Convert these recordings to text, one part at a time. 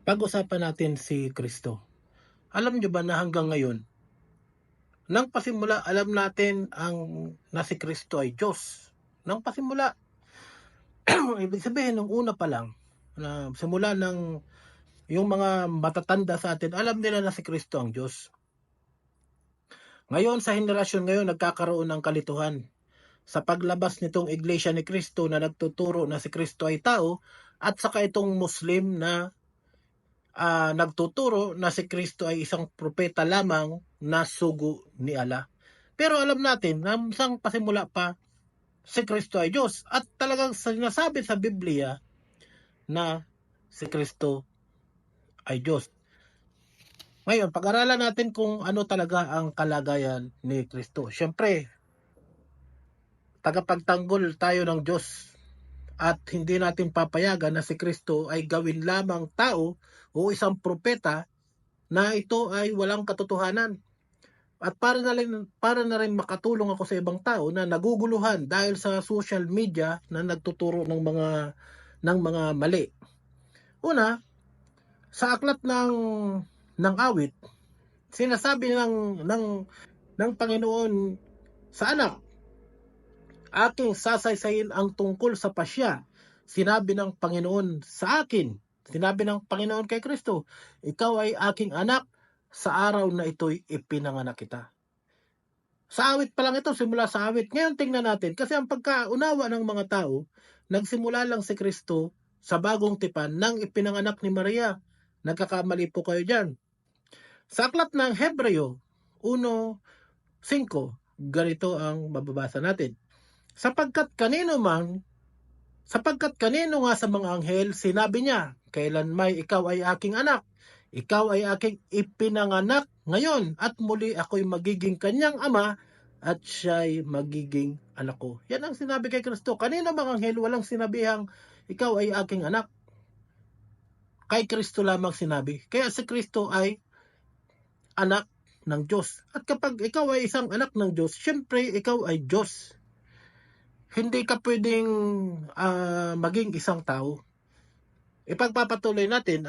Pag-usapan natin si Kristo. Alam niyo ba na hanggang ngayon, nang pasimula alam natin na si Kristo ay Diyos. Nang pasimula, ibig sabihin nung una pa lang, na simula ng yung mga matatanda sa atin, alam nila na si Kristo ang Diyos. Ngayon sa henerasyon ngayon, nagkakaroon ng kalituhan. Sa paglabas nitong Iglesia ni Kristo na nagtuturo na si Kristo ay tao, at saka itong Muslim na nagtuturo na si Kristo ay isang propeta lamang na sugo ni Allah. Pero alam natin na isang pasimula pa, si Kristo ay Diyos. At talagang sinasabi sa Biblia na si Kristo ay Diyos. Ngayon, pag-aralan natin kung ano talaga ang kalagayan ni Kristo. Siyempre, tagapagtanggol tayo ng Diyos at hindi natin papayagan na si Kristo ay gawin lamang tao o isang propeta na ito ay walang katotohanan. At para na rin makatulong ako sa ibang tao na naguguluhan dahil sa social media na nagtuturo ng mga mali. Una, sa aklat ng awit, sinasabi ng Panginoon sa anak, aking sasaysayin ang tungkol sa pasya. Sinabi ng Panginoon sa akin, sinabi ng Panginoon kay Kristo, ikaw ay aking anak, sa araw na ito'y ipinanganak kita. Sa awit pa lang ito, simula sa awit. Ngayon tingnan natin, kasi ang pagkaunawa ng mga tao, nagsimula lang si Kristo sa bagong tipan nang ipinanganak ni Maria. Nagkakamali po kayo dyan. Sa aklat ng Hebreo 1:5, ganito ang mababasa natin. Sapagkat kanino nga sa mga anghel, sinabi niya, kailan may ikaw ay aking anak, ikaw ay aking ipinanganak ngayon, at muli ako'y magiging kanyang ama, at siya'y magiging anak ko. Yan ang sinabi kay Kristo. Kanino mga anghel, walang sinabihang, ikaw ay aking anak. Kay Kristo lamang sinabi. Kaya si Kristo ay anak ng Diyos. At kapag ikaw ay isang anak ng Diyos, syempre ikaw ay Diyos. Hindi ka pwedeng maging isang tao. Ipagpapatuloy natin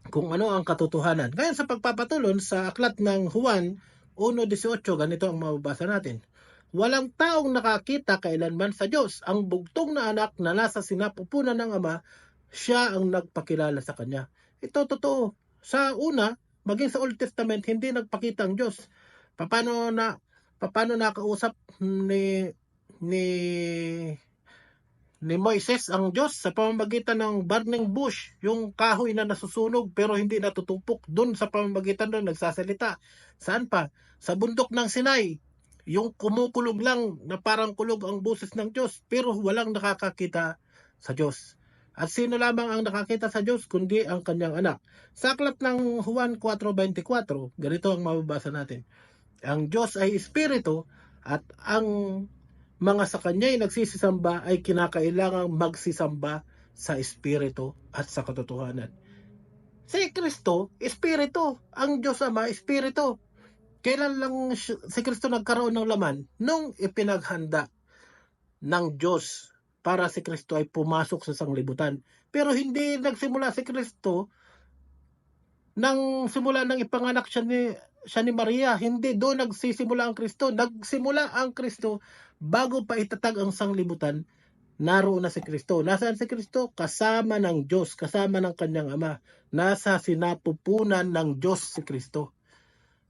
kung ano ang katotohanan. Ngayon sa pagpapatuloy sa aklat ng Juan 1:18, ganito ang mababasa natin. Walang taong nakakita kailanman sa Diyos. Ang bugtong na anak na nasa sinapupunan ng Ama, siya ang nagpakilala sa Kanya. Ito totoo. Sa una, maging sa Old Testament, hindi nagpakita ang Diyos. Paano nakausap ni Moises ang Diyos sa pamamagitan ng burning bush, yung kahoy na nasusunog pero hindi natutupok. Doon sa pamamagitan doon nagsasalita. Saan pa? Sa bundok ng Sinai, yung kumukulog lang na parang kulog ang boses ng Diyos pero walang nakakakita sa Diyos. At sino lamang ang nakakita sa Diyos kundi ang kanyang anak. Sa aklat ng Juan 4:24, ganito ang mababasa natin. Ang Diyos ay espiritu at ang mga sa kanya'y nagsisisamba ay kinakailangang magsisamba sa espiritu at sa katotohanan. Si Kristo, espiritu. Ang Diyos Ama, espiritu. Kailan lang si Kristo nagkaroon ng laman? Nung ipinaghanda ng Diyos para si Kristo ay pumasok sa sanglibutan. Pero hindi nagsimula si Kristo nang simula nang ipanganak siya ni Maria. Hindi doon nagsisimula ang Kristo. Nagsimula ang Kristo bago pa itatag ang sanglibutan. Naroon na si Kristo. Nasaan si Kristo? Kasama ng Diyos, kasama ng kanyang Ama. Nasa sinapupunan ng Diyos si Kristo.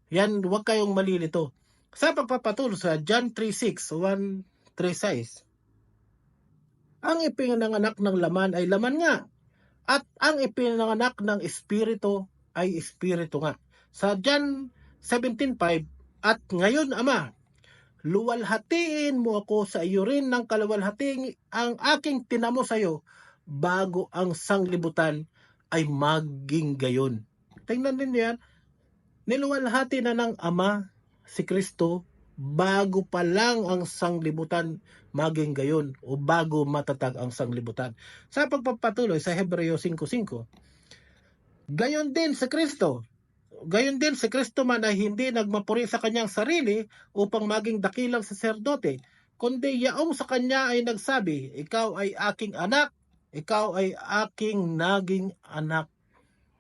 Yan, huwag kayong malilito. Sa pagpapatuloy sa John 3:6, 1:3-6, ang ipinanganak ng laman ay laman nga, at ang ipinanganak ng espiritu ay espiritu nga. Sa John 17:5, at ngayon Ama, luwalhatiin mo ako sa iyo rin ng kaluwalhating ang aking tinamo sa iyo bago ang sanglibutan ay maging gayon. Tingnan din yan. Niluwalhati na ng Ama si Kristo bago pa lang ang sanglibutan maging gayon o bago matatag ang sanglibutan. Sa pagpapatuloy sa Hebreo 5:5, gayon din si Kristo man ay hindi nagmapuri sa kanyang sarili upang maging dakilang saserdote, kundi yaong sa kanya ay nagsabi, ikaw ay aking anak, ikaw ay aking naging anak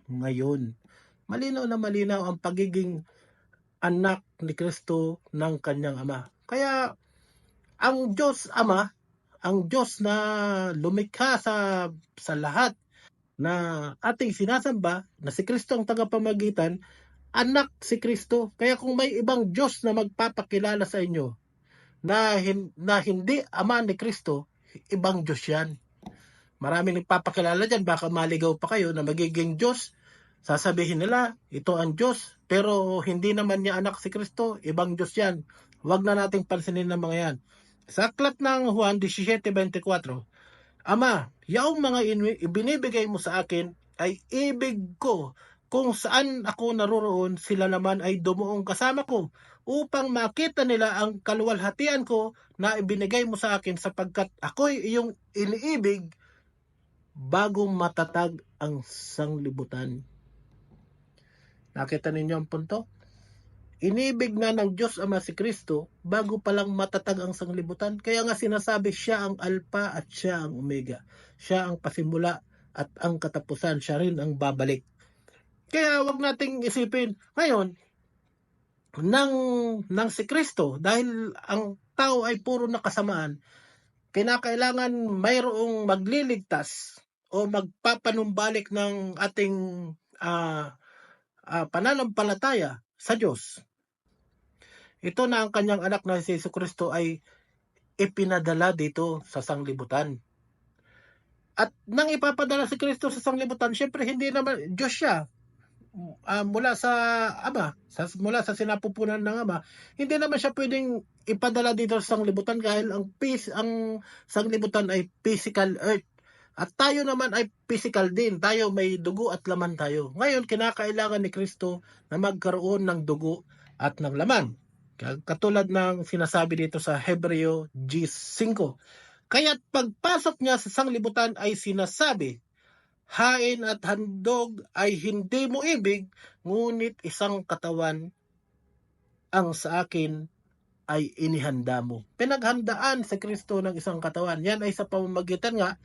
ngayon. Malinaw na malinaw ang pagiging anak ni Kristo ng kanyang Ama. Kaya ang Diyos Ama, ang Diyos na lumikha sa lahat na ating sinasamba, na si Kristo ang tagapamagitan, anak si Kristo. Kaya kung may ibang Diyos na magpapakilala sa inyo na hindi Ama ni Kristo, ibang Diyos yan. Maraming nagpapakilala dyan, baka maligaw pa kayo na magiging Diyos. Sasabihin nila, ito ang Diyos, pero hindi naman niya anak si Kristo, ibang Diyos yan. Huwag na nating pansinin ng mga yan. Sa aklat ng Juan 17:24, Ama, yaong mga ibinibigay mo sa akin ay ibig ko. Kung saan ako naroroon, sila naman ay dumuong kasama ko upang makita nila ang kaluwalhatian ko na ibinigay mo sa akin sapagkat ako'y iyong iniibig bago matatag ang sanglibutan. Nakita ninyo ang punto? Inibig na ng Diyos Ama si Kristo bago palang matatag ang sanglibutan. Kaya nga sinasabi siya ang Alpha at siya ang Omega. Siya ang pasimula at ang katapusan. Siya rin ang babalik. Kaya wag nating isipin ngayon ng si Kristo, dahil ang tao ay puro nakasamaan, kinakailangan mayroong magliligtas o magpapanumbalik ng ating pananampalataya sa Diyos. Ito na ang kanyang anak na si Jesucristo ay ipinadala dito sa sanglibutan. At nang ipapadala si Kristo sa sanglibutan, syempre hindi naman Diyos siya. Mula sa Ama, mula sa sinapupunan ng Ama, hindi naman siya pwedeng ipadala dito sa sanglibutan dahil ang sanglibutan ay physical earth. At tayo naman ay physical din. Tayo may dugo at laman tayo. Ngayon, kinakailangan ni Kristo na magkaroon ng dugo at ng laman. Katulad ng sinasabi dito sa Hebreo 10:5. Kaya't pagpasok niya sa sanglibutan ay sinasabi, hain at handog ay hindi mo ibig, ngunit isang katawan ang sa akin ay inihanda mo. Pinaghandaan sa Kristo ng isang katawan. Yan ay sa pamamagitan nga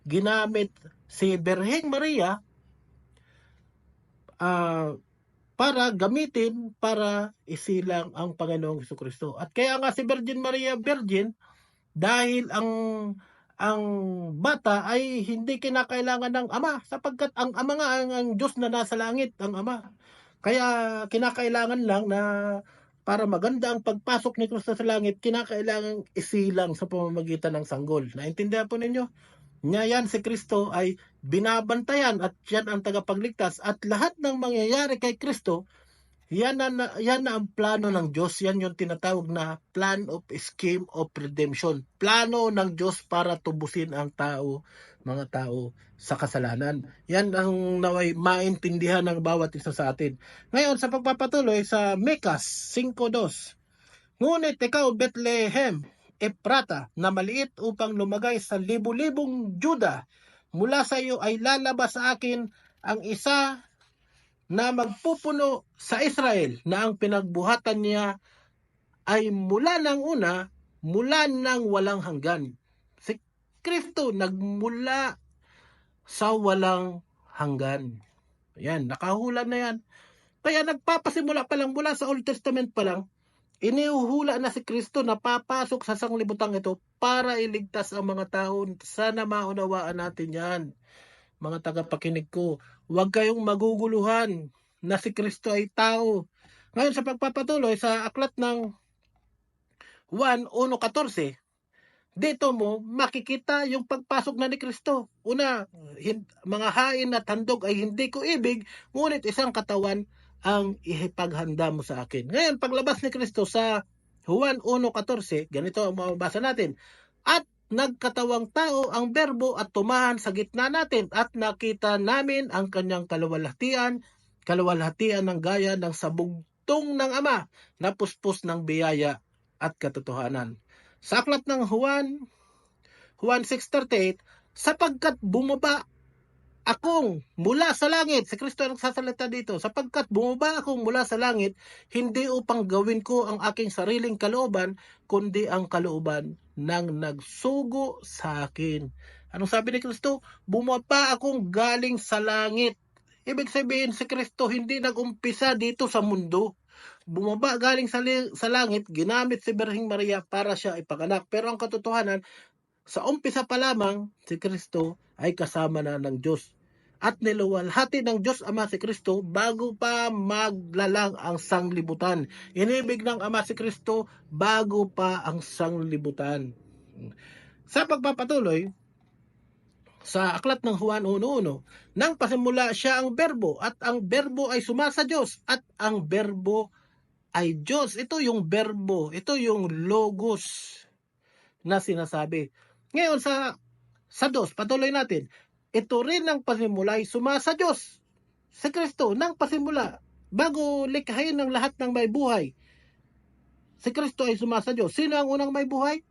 ginamit si Birheng Maria para gamitin para isilang ang Panginoong Jesucristo. At kaya nga si Virgin Maria virgin dahil ang bata ay hindi kinakailangan ng Ama sapagkat ang Ama nga ang Diyos na nasa langit, ang Ama. Kaya kinakailangan lang na para maganda ang pagpasok ni Kristo sa langit, kinakailangan isilang sa pamamagitan ng sanggol. Naintindihan po ninyo? Yan si Kristo ay binabantayan at yan ang tagapagligtas at lahat ng mangyayari kay Kristo, yan na ang plano ng Diyos. Yan yung tinatawag na plan of scheme of redemption. Plano ng Diyos para tubusin ang tao, mga tao sa kasalanan. Yan ang naway maintindihan ng bawat isa sa atin. Ngayon sa pagpapatuloy sa Mekas 5:2. Ngunit ikaw, Bethlehem Ephrata, na maliit upang lumagay sa libu-libong Juda, mula sa iyo ay lalabas sa akin ang isa na magpupuno sa Israel, na ang pinagbuhatan niya ay mula ng una, mula ng walang hanggan. Si Kristo nagmula sa walang hanggan. Yan, nakahula na yan. Kaya nagpapasimula pa lang mula sa Old Testament pa lang, inihuhula na si Kristo na papasok sa sanglibutang ito para iligtas ang mga tao. Sana maunawaan natin yan, mga tagapakinig ko. Huwag kayong maguguluhan na si Kristo ay tao. Ngayon sa pagpapatuloy sa aklat ng Juan 1:14, dito mo makikita yung pagpasok na ni Kristo. Una, mga hain at handog ay hindi ko ibig, ngunit isang katawan ang ipaghanda mo sa akin. Ngayon, paglabas ni Kristo sa Juan 1:14, ganito ang mababasa natin. At nagkatawang tao ang berbo at tumahan sa gitna natin at nakita namin ang kanyang kaluwalhatian ng gaya ng sabugtong ng Ama na puspos ng biyaya at katotohanan. Sa aklat ng Juan 6:38, sapagkat bumaba akong mula sa langit, si Kristo ang nagsasalita dito, sapagkat bumaba akong mula sa langit, hindi upang gawin ko ang aking sariling kalooban, kundi ang kalooban ng nagsugo sa akin. Anong sabi ni Kristo? Bumaba akong galing sa langit. Ibig sabihin si Kristo hindi nag-umpisa dito sa mundo. Bumaba galing sa langit, ginamit si Birheng Maria para siya ipanganak. Pero ang katotohanan, sa umpisa pa lamang, si Kristo ay kasama na ng Diyos. At niluwalhati ng Diyos Ama si Kristo bago pa maglalang ang sanglibutan. Inibig ng Ama si Kristo bago pa ang sanglibutan. Sa pagpapatuloy, sa aklat ng Juan 1:1, nang pasimula siya ang berbo at ang berbo ay sumasa Diyos at ang berbo ay Diyos. Ito yung berbo, ito yung logos na sinasabi. Ngayon sa dos, patuloy natin. Ito rin ang pasimula ay sumasa Diyos. Si Kristo nang pasimula, bago likhain ng lahat ng may buhay, si Kristo ay sumasa Diyos. Sino ang unang may buhay?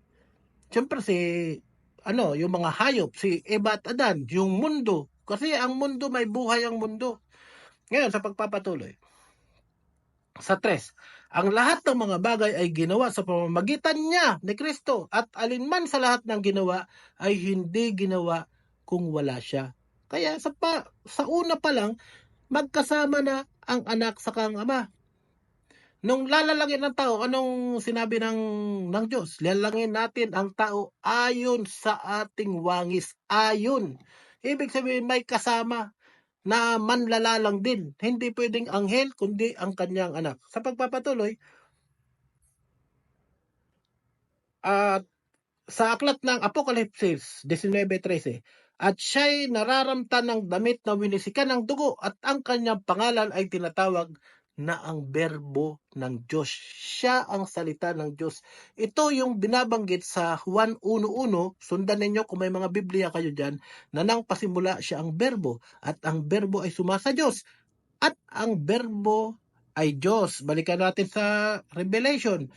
Siyempre yung mga hayop, si Eva at Adan, yung mundo. Kasi ang mundo, may buhay ang mundo. Ngayon, sa pagpapatuloy. Sa 3, ang lahat ng mga bagay ay ginawa sa pamamagitan niya ni Kristo at alinman sa lahat ng ginawa ay hindi ginawa kung wala siya. Kaya sa una pa lang, magkasama na ang anak sa kang ama. Nung lalalangin ng tao, anong sinabi ng Diyos? Lalangin natin ang tao ayon sa ating wangis. Ayon. Ibig sabihin may kasama na manlalalang din. Hindi pwedeng anghel, kundi ang kanyang anak. Sa pagpapatuloy, sa aklat ng Apokalipsis 19:13, at siya'y nararamtan ng damit na winisikan ng dugo at ang kanyang pangalan ay tinatawag na ang berbo ng Diyos. Siya ang salita ng Diyos. Ito yung binabanggit sa Juan 1:1. Sundan ninyo kung may mga Biblia kayo dyan, na nang pasimula siya ang berbo at ang berbo ay sumasa Diyos at ang berbo ay Diyos. Balikan natin sa Revelation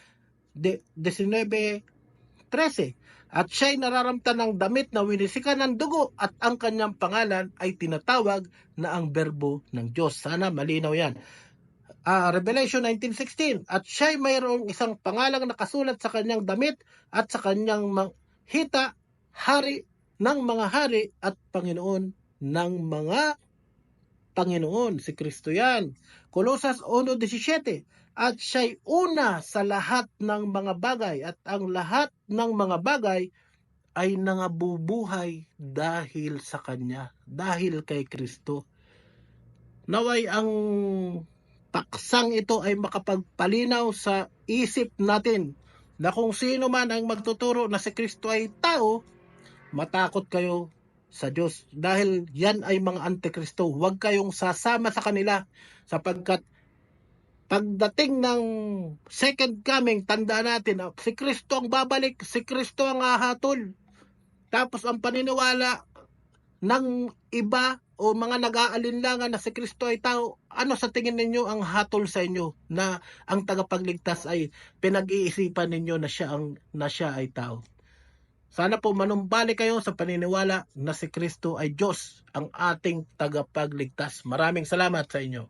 19:13. At siya'y nararamtan ng damit na winisikan ng dugo at ang kanyang pangalan ay tinatawag na ang berbo ng Diyos. Sana malinaw yan. Revelation 19:16, at siya'y mayroong isang pangalang nakasulat sa kanyang damit at sa kanyang hita, hari ng mga hari at Panginoon ng mga Panginoon. Si Kristo yan. Colosas 1:17, at siya'y una sa lahat ng mga bagay at ang lahat ng mga bagay ay nangabubuhay dahil sa Kanya, dahil kay Kristo. Naway ang paksang ito ay makapagpalinaw sa isip natin na kung sino man ang magtuturo na si Kristo ay tao, matakot kayo sa Diyos dahil yan ay mga antikristo. Huwag kayong sasama sa kanila sapagkat pagdating ng second coming, tandaan natin, si Kristo ang babalik, si Kristo ang hahatol. Tapos ang paniniwala ng iba o mga nag-aalinlangan na si Kristo ay tao, ano sa tingin ninyo ang hatol sa inyo na ang tagapagligtas ay pinag-iisipan ninyo na siya ay tao? Sana po manumbalik kayo sa paniniwala na si Kristo ay Diyos, ang ating tagapagligtas. Maraming salamat sa inyo.